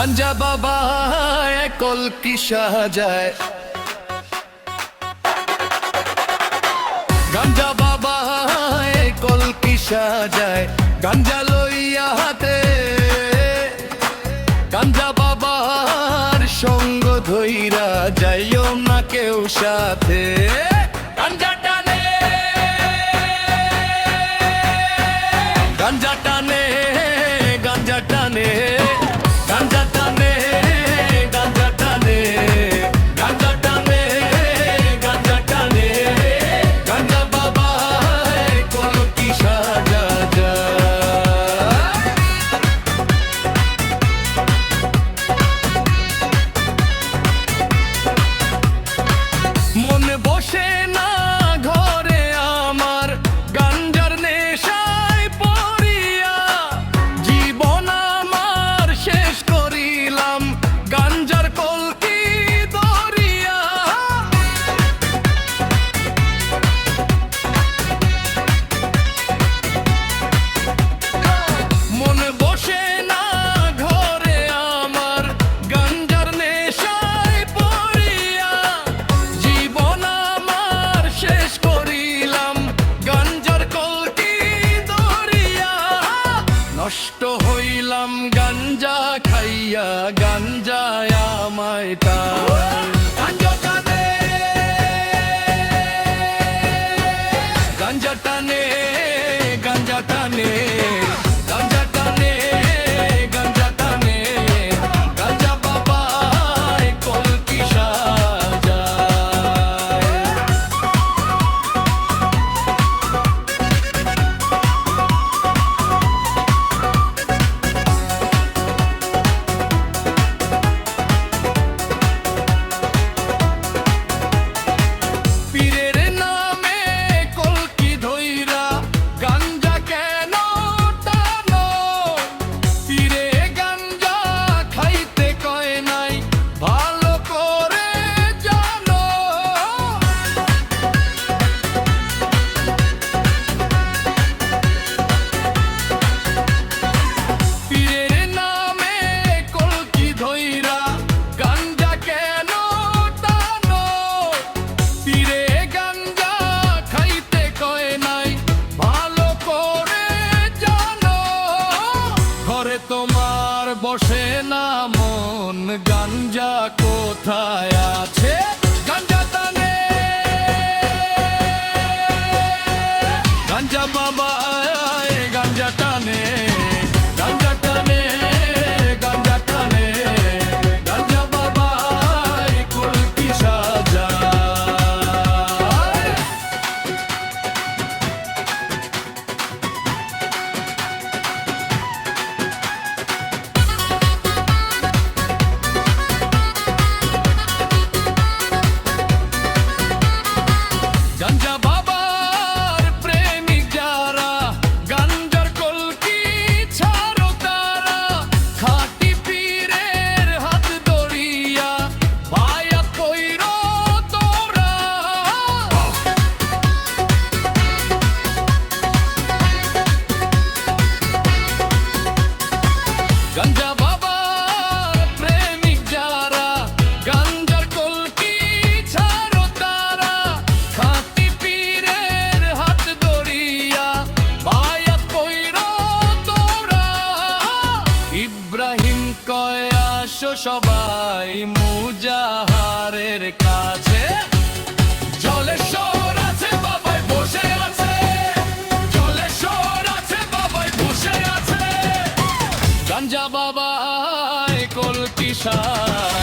গাঞ্জা বাবা কলকি সাজায়, গাঞ্জা বাবা কলকি সাজায়, গাঞ্জা লইয়া হাতে গাঞ্জা বাবার সঙ্গ ধইরা যাইও না কেউ সাথে। গাঞ্জা টানে গাঞ্জা টানে গাঞ্জা টানে গাঞ্জা টানে গাঞ্জা টানে গাঞ্জা টানে গাঞ্জা টানে গাঞ্জা বাবা কলকি সাজা মনে বসে না ঘরে আমার গাঞ্জার নেশায় পড়িয়া, জীবন আমার শেষ করিলাম গাঞ্জার কলকি ধরিয়া। মনে বসে না ঘরে আমার গাঞ্জার নেশায় পড়িয়া, জীবন আমার শেষ করিলাম গাঞ্জার কলকি ধরিয়া। নষ্ট হইলাম গাঞ্জা খাইয়া, গাঞ্জায় আমায় গাঞ্জা টানে গাঞ্জা টানে গাঞ্জা টানে গাঞ্জা টানে গাঞ্জা টানে গাঞ্জা বাবা কলকি সাজায়। পীরের নামে কলকি ধইরা গাঞ্জা কেন টানো? পীরে গাঞ্জা খাইতে কয় নাই ভালো করে জানো। পীরের নামে কলকি ধইরা গাঞ্জা কেন টানো? পীরে গাঞ্জা খাইতে কয় নাই ভালো করে জানো। ঘরে তোমার বসে না মন, গাঞ্জা কোথায় আছে? গাঞ্জা টানে গাঞ্জা বাবা গাঞ্জা টানে গাঞ্জা টানে গাঞ্জা টানে গাঞ্জা বাবা কলকি সাজায়। গাঞ্জা বাবার প্রেমিক যারা, গাঞ্জার কলকি ছাড়ো তারা, খাঁটি পীরের হাত ধরিয়া বায়াত কইরো তোরা। গাঞ্জা বাবার প্রেমিক যারা, গাঞ্জার কলকি ছাড়ো তারা, খাঁটি পীরের হাত ধরিয়া বায়াত কইরো তোরা। ইব্রাহিম কয় আসো সবাই মুজাহারের কাছে, জলেশ্বর আছে বাবাই বসে আছে, জলেশ্বর আছে বাবাই বসে আছে। গাঞ্জা বাবা কলকি সাজায়।